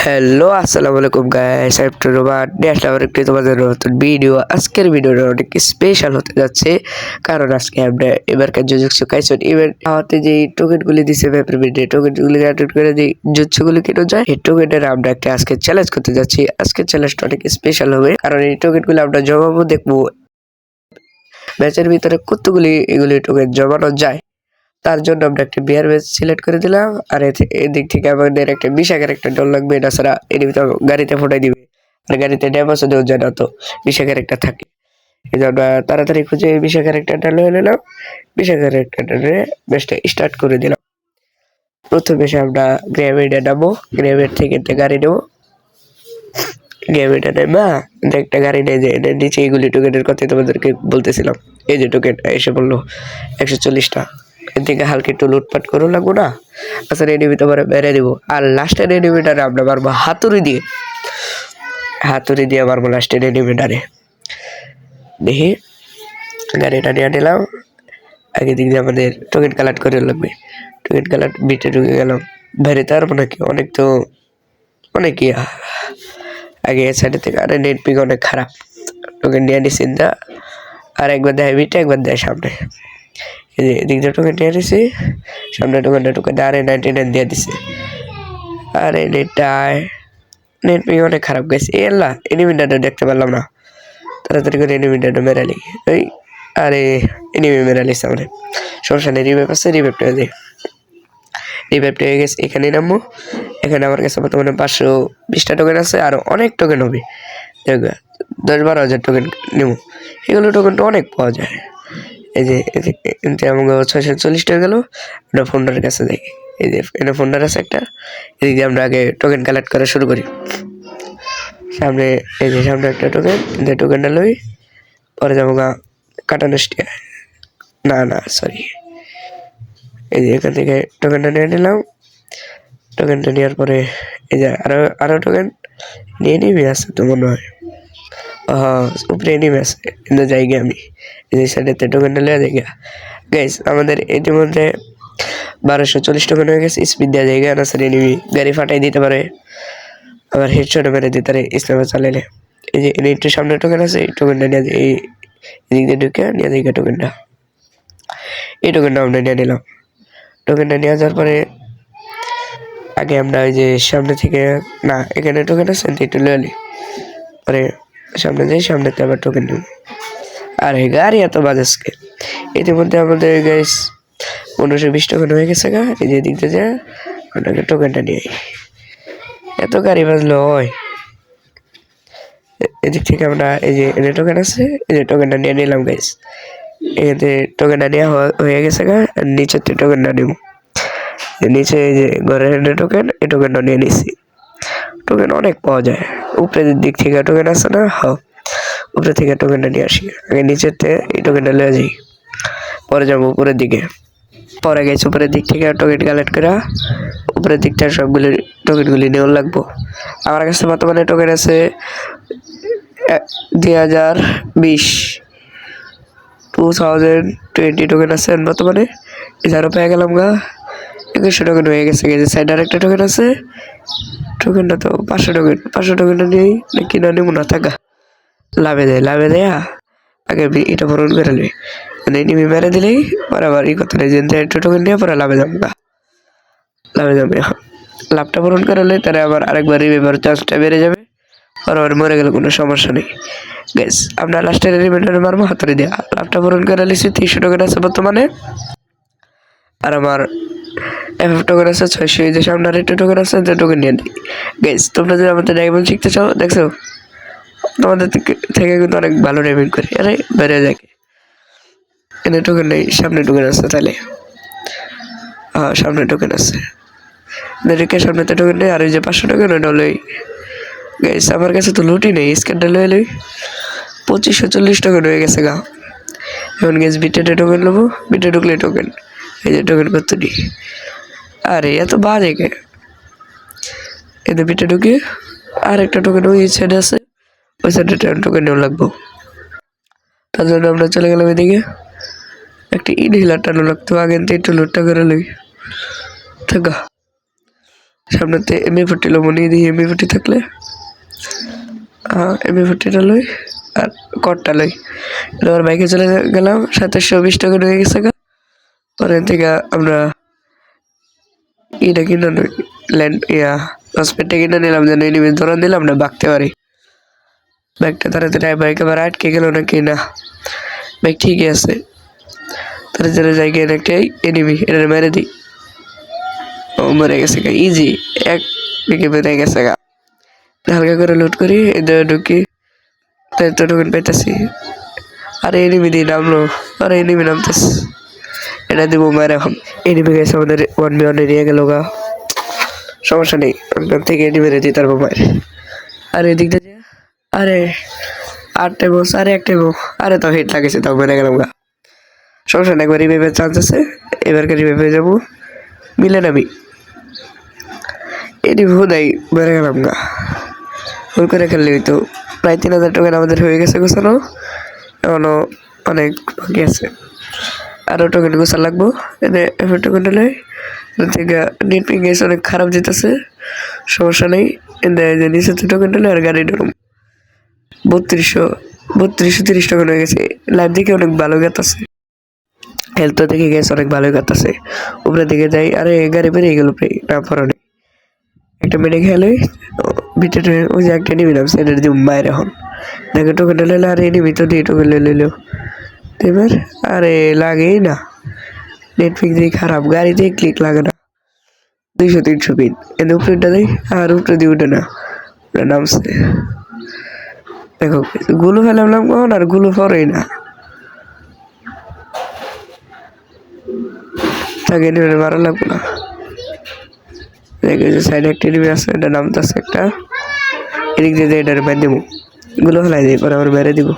Hello আসসালামু আলাইকুম guys after Roman নিয়ে আসলাম আরেকটি তোমাদের নতুন ভিডিও। আজকের ভিডিওটা অনেক স্পেশাল হতে যাচ্ছে, কারণ আজকে আমরা এবারকার জুজুৎসু কাইসেন ইভেন্ট হতে যে টোকেনগুলি দিছে ম্যাপের ভিডিও টোকেনগুলি অ্যাড করে যে জুজুৎসুগুলি কেন যায় এই টোকেনের আমরা একটা আজকে চ্যালেঞ্জ করতে যাচ্ছি। আজকের চ্যালেঞ্জটা অনেক স্পেশাল হবে, কারণ এই টোকেনগুলি আমরা জমাবো, দেখবো ম্যাচের ভিতরে কতগুলি এগুলি টোকেন জমানো যায়। তার জন্য আমরা একটা বিয়ার ম্যাচ সিলেক্ট করে দিলাম। আর এদিক থেকে আমাদের একটা বিশাখের একটা ডল লাগবে, তাছাড়া এর ভিতরে গাড়িতে ফোটাই দিবে, আর গাড়িতে ড্যামেজও দেওয়া যায় না, তো বিশাখের একটা থাকে। এই জন্য আমরা তাড়াতাড়ি খুঁজে বিশাখের একটা ডাল হয়ে নিলাম। বিশাখের একটা ডালে ম্যাচটা স্টার্ট করে দিলাম। প্রথমে এসে আমরা গ্র্যাভিটে নামবো, গ্র্যাভিট থেকে একটা গাড়ি নেবো। গ্র্যাভিটে নেবা একটা গাড়ি নেই, যে এটার নিচে এইগুলি টোকেনের কথা তোমাদেরকে বলতেছিলাম। এই যে টোকেন এসে বললো 140টা, এর থেকে হালকা একটু লুটপাট করো লাগবো না। আচ্ছা এনিমি তোমার মেরে দিব, আর লাস্টের এনিমিটারে আমরা মারবো হাতুড়ি দিয়ে মারবো লাস্টের এনিমিটারে। দেখি গাড়িটা নিয়ে নিলাম। আগে দিক দিয়ে আমাদের টোকেন কালেক্ট করে লাগবে। টোকেন কালেক্ট বিটে ঢুকে গেলাম। বাইরে তার নাকি অনেক তো অনেকই আগে এ সাইডে থেকে, আরে নেট পিক অনেক খারাপ। টোকেন নিয়ে নিছি না, আর একবার দেয় বিটে একবার দেয় সামনে। এই যে এদিক দিয়ে টোকেন নিয়ে নিছি, সামনে টোকেনটা আরে 99 দিয়ে দিছে। আরে নেট পিক অনেক খারাপ গেছে। এল্লা এনিমিটারটা দেখতে পারলাম না, তাড়াতাড়ি করে এনিমিটারটা মেরালি। ওই আরে এনিমি মেরালি সামনে, সমস্যা নেই, রিভাইভ আছে, রিভাইভটা হয়ে গেছে। এখানেই নামবো। এখানে আমার কাছে বর্তমানে 520টা টোকেন আছে, আর অনেক টোকেন হবে, 10-12 হাজার টোকেন নেব। এগুলো টোকেনটা অনেক পাওয়া যায়। এই যে আমাকে 640টা গেল। আমরা ফোনটার কাছে দেখি, এই যে এখানে ফোনটার আছে একটা। এদিকে আমরা আগে টোকেন কালেক্ট করা শুরু করি। সামনে এই যে সামনে একটা টোকেন, টোকেনটা লই, পরে যাবো কাটানো না সরি। এই যে এখান থেকে টোকেনটা নিয়ে নিলাম। টোকেনটা নেওয়ার পরে এই যে আরো টোকেন নিয়ে নিবি আছে তো মনে হয়। উপরে এনিমি আছে, কিন্তু জায়গা আমি এই যে সাইডেতে টোকেনটা লেওয়া জায়গা। গাইস আমাদের ইতিমধ্যে 1240 টোকেন হয়ে গেছে। স্পিড দেওয়া জায়গা না স্যার, এনিমি গাড়ি ফাটাই দিতে পারে, আবার হেডশট মেরে দিতে পারে স্নাইপার চালাইলে। এই যে একটু সামনে টোকেন আছে, এই টোকেনটা নিয়ে এই এদিক দিয়ে ঢুকে নিয়ে জায়গা টোকেনটা, এই টোকেনটা আমরা নিয়ে নিলাম। টোকেনটা নিয়ে যাওয়ার পরে আগে আমরা ওই যে সামনে থেকে না, এখানে টোকেন আছে একটু লয়ালি, পরে সামনে যাই, সামনেতে আবার টোকেন নেব। আর এই গাড়ি এত বাজাজকে ইতিমধ্যে আমাদের গাইস 1520 টোকেন হয়ে গেছে গা। এই যে দিকতে যা আপনাকে টোকেনটা নিয়ে এত গাড়ি বাজলো হয়। এদিক থেকে আমরা এই যে এনে টোকেন আছে, এই যে টোকেনটা নিয়ে নিলাম গাইস। এখানে টোকেনটা নেওয়া হয়ে গেছে গা। নিচের টোকেনটা নেব, নিচে এই যে ঘরের টোকেন, এই টোকেনটা নিয়ে নিছি। টোকেন অনেক পাওয়া যায়, উপরের দিক থেকে টোকেন আছে না, উপরে থেকে টোকেনটা নিয়ে আসি। আগে নিচেতে এই টোকেনটা নিয়ে যাই, পরে যাবো উপরের দিকে। পরে গেছে উপরের দিক থেকে টোকেন কালেক্ট করা, উপরের দিকটা সবগুলি টোকেনগুলি নেওয়া লাগবো। আমার কাছে বর্তমানে টোকেন আছে 2020 টোকেন আছে বর্তমানে। এছাড়াও পেয়ে গেলাম গা 2100 টোকেন হয়ে গেছে। সাইড আর একটা টোকেন আছে, টোকেনটা তো 500 টোকেনটা নিয়েই নাকি না নেবো না, থাকা লাভে দেয় আগে এটা পূরণ করে নেবে। এনিমি মেরে দিলেই পরে আবার এই কথা নেই, যে একটু টোকেন নিয়ে পরে লাভে যাবে। লাভটা পূরণ করলে তারা আবার আরেকবার রিভাইভার চান্সটা বেড়ে যাবে, আর আবার মরে গেলে কোনো সমস্যা নেই। গাইস আমরা লাস্টের রিমাইন্ডারে মারবো হাতুড়ি দিয়ে। লাভটা পূরণ করে নিয়েছি, 300 টোকেন আছে বর্তমানে, আর আমার FF টোকেন আছে 600। এই যে সামনে আরেকটা টোকেন আছে, টোকেন নিয়ে নিই। গাইস তোমরা যদি আমাদের ডায়মন্ড শিখতে চাও, দেখছো তোমাদের থেকে কিন্তু অনেক ভালো ডায়মন্ড করি, আরে বেড়ে যায়। এখানে টোকেন নেই, সামনে টোকেন আছে, তাহলে সামনে টোকেন আছে, সামনেতে টোকেন নেই। আর ওই যে 500 টোকেন ওটা হলোই। গাইস আমার কাছে তো লুটি নেই, স্ক্যানটা লই 2540 টোকেন হয়ে গেছে গা। এখন গেছ বিটে টোকেন নেবো, বিটে ঢুকলে টোকেন, এই যে টোকেন করতে নি। আরে এত বাজে কে, এতে বিটে ঢুকে আর একটা টোকেন ওই সাইডে আছে, ওই সাইডে টোকেন নেওয়া লাগবো। তার জন্য আমরা চলে গেলাম এদিকে। একটা ইনহেলার টানো লাগতো, আগে একটু লুটটা করে লই থাকা। সামনেতে এমএ40 লব নিয়ে দিই এমএ40 থাকলে এমএ40টা লই আর কটটা লই এবার বাইকে চলে গেলাম 2720 টাকা হয়ে গেছে পরে থেকে আমরা এটা কিনে ল্যান্ড হসপিটাল কিনে নিলাম যেন এনিমি ধরা দিলাম না বাঁকতে পারি বাইকটা তাড়াতাড়ি বাইক আবার আটকে গেল নাকি না বাইক ঠিকই আছে তাড়াতাড়ি যাই গিয়ে একটা এনিমি এটা মেরে দিই ও মরে গেছে ইজি এক দিকে মেরে গেছে হালকা করে লুট করি এদের ঢুকি তাই তো টোকেন পেতেছি আরে এনিমি দিয়ে নামলো আরে এনিমি নামতেস এটা দিব মায়ের এখন এনিমি গেছে আমাদের 1v1 এরিয়া গেল সমস্যা নেই ওখান থেকে এনিমি রেডি তার মায়ের আর এদিক দিয়ে আরে 8টা বস আরে একটা বউ আরে তো হিট লাগেছে তাও মেরে গেলাম সমস্যা নেই একবার রিভাইভের চান্স আছে এবারকে রিভাইভে যাবো মিলে নামি এনিমি হুদাই মেরে গেলাম ভুল করে খেললে হইতো প্রায় 3000 টোকেন আমাদের হয়ে গেছে গোছানো এখনো অনেক বাকি আছে আরও টোকেন গোছা লাগবো এনে এফের টোকেন হলে থেকে নেট পিং গেছে অনেক খারাপ যেতেছে সমস্যা নেই এনে যে নিচে টোকেন হলে আর গাড়ি ডরুম 3230 টোকেন হয়ে গেছে লাইভ দেখে অনেক ভালো গেতাছে হেলথ দেখে গেছে অনেক ভালো গেতাছে উপরে দিকে যাই আরে গাড়ি বেরিয়ে গেল প্রায় না পড়ানি একটা মেডে খেলে ভিতরে ওই যে একটা নিবি নাম সেটা দিয়ে বাইরে এখন দেখে টোকেন লেলে আর নিবি তো দিয়ে টোকেন লেল এবার আরে লাগেই না নেটফ্লিক্স দিয়ে খারাপ গাড়িতে ক্লিক লাগে না 200-300 পিন এদের উপরেটা দেয় আর উপরে দিয়ে উঠে না নামছে দেখো গুলো ফেলাম কখন আর গুলো পরেই না তাকে নিবে মারা লাগবো না দেখে যে সাইডে একটা নিবে আছে এটা নামতেছে একটা এদিক দিয়ে এটার মেরে দেবো গুলো ফেলাই দিই পরে আবার মেরে দিব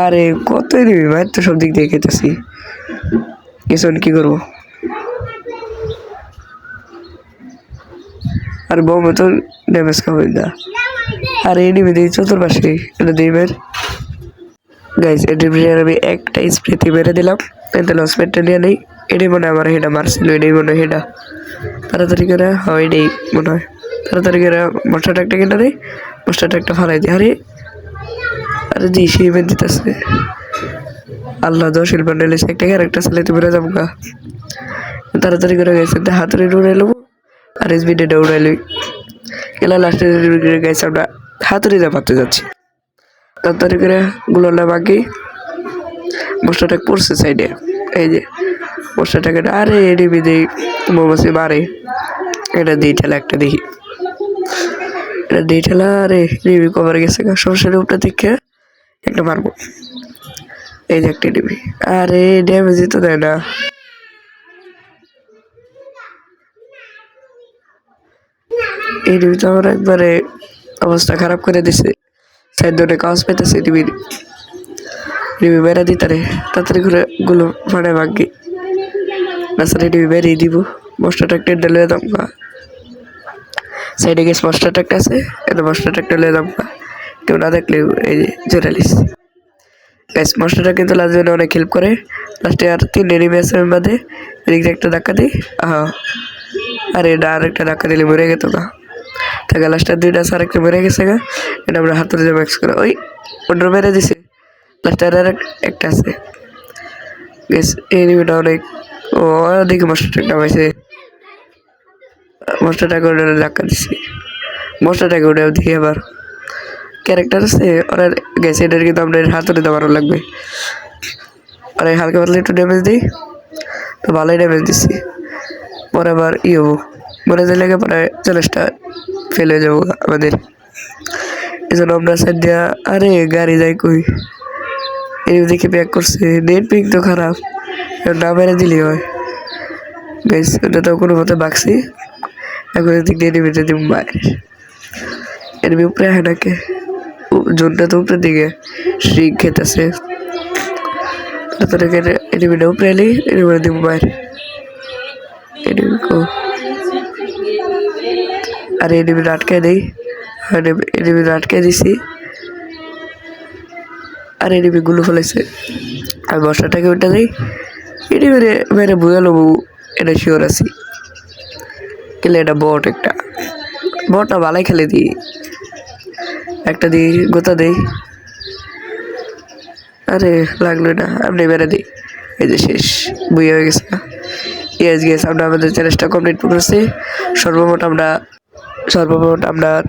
আরে কতই নিবি মায়ের তো সব দিক দিয়ে খেতেছি কিছু কি করবো আর বোমে তো ড্যামেজ খাবেন না আর এই নিবি দিই চতুর্পাশে এটা দিই মের গাইস এটির আমি একটা স্প্রেতে মেরে দিলাম এতে লস পেটটা নিয়ে নেই এটাই মনে হয় আমার হেডা মারছিল এটাই মনে হয় হেডা তাড়াতাড়ি করে হয় এটাই মনে হয় তাড়াতাড়ি করে মশলাটা একটা কিনে নেই মশলাটা একটা ফালাই দিই আরে আরে জি সেই মেন দিতেছে আল্লাহ দশ বান্ডেল একটা ক্যারেক্টার চালাইতে বেরো যাবো তাড়াতাড়ি করে গেছে হাতুড়ি উড়াই নেবো আর এসবি ডেটা উড়াই লই এলা লাস্টে গেছে আমরা হাতুড়ি যা পাতে যাচ্ছি তাড়াতাড়ি করে গুলোটা বাকি মশলাটা পড়ছে সাইডে এই যে মশলাটাকে আরে এডিবি দিই মৌমাছি মারে এটা দিই ঠেলা একটা দেখি এটা দিই ঠেলা আরে রিবি কভার গেছে সমস্যার উপরে দেখে একটা মারবো এই যে একটা ডিবি আরে ড্যামেজই তো দেয় না এই ডিবি তো আমার একবারে অবস্থা খারাপ করে দিছে সাইড ধরে কাজ পেতেছে ডিবি বেড়া দিতারে তাড়াতাড়ি করে গুলো ফাড়ে ভাগ্যি নাসারে ডিবি বেরিয়ে দিব মশলাটা একটা ডেলে দাম সাইডে গেছে মশলাটা একটা আছে এটা মশলাটা একটা লে দাম কেউ না দেখলে এই যে জোরালিস গ্যাস মশলাটা কিন্তু লাস্টে অনেক হেল্প করে লাস্টে আর 3 এনিমি আছে বাদে এদিকে একটা ধাক্কা দিই আরে এটা আর একটা ধাক্কা দিলে মরে গেত না তাকে লাস্টে 2টা আর একটা মরে গেছে এটা আমরা হাতে দিয়ে ম্যাক্স করে ওই ওটা মেরে দিছে লাস্টে আর একটা আছে গ্যাস এনিমিটা অনেক ও দেখি মশলাটা নামাইছে মশলাটাকে ওটা ধাক্কা দিছি মশলাটাকে ওটা দেখি আবার ক্যারেক্টার আছে ওরা গেছে এটার কিন্তু আপনার হাতুড়ি দেওয়ারও লাগবে আর হালকা পাতলা একটু ড্যামেজ দিই তো ভালোই ড্যামেজ দিচ্ছি পরে আবার হবো মনে যাই লাগে পরে 40টা ফেল হয়ে যাবো আমাদের এই জন্য আমরা সাইড দিয়া আরে গাড়ি যাই কই এই দেখে প্যাক করছে নেট পিং তো খারাপ না মেরে দিলেই হয় গাইস ওটা তো কোনো মতে বাকছি এখন এদিক দিয়ে এনিমিটা দিব বাইরে এনিমি উপরে হয় নাকি জোনটা তো উপরের দিকে শ্রিক খেতেছে তারপরে এনিমিটা উপরে এলি এনিমিটা দিব বাইরে এনিমি কো আর এনিমিটা আটকে দেই এনিমিটা আটকে দিছি আর এনিমি গুলো ফেলেছে আমি বর্ষাটাকে উঠে দিই এনিমি মেরে বুঝালো এটা শিওর আছি খেলে এটা বট একটা বটটা ভালাই খেলে দিই একটা দিই গোতা দেই আরে লাগলো না আপনি বেড়ে দিই এই যে শেষ বই হয়ে গেছে না গেস আমরা আমাদের চ্যালেঞ্জটা কমপ্লিট করছি সর্বমোট আমরা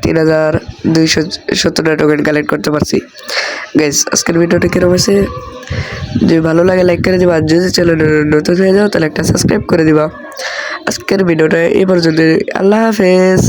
3270 টোকেন কালেক্ট করতে পারছি গাইস আজকের ভিডিওটা কিরকম হয়েছে যদি ভালো লাগে লাইক করে দিবা আর যদি চ্যানেলে নতুন হয়ে যাও তাহলে একটা সাবস্ক্রাইব করে দিবা আজকের ভিডিওটা এই পর্যন্ত আল্লাহ হাফেজ।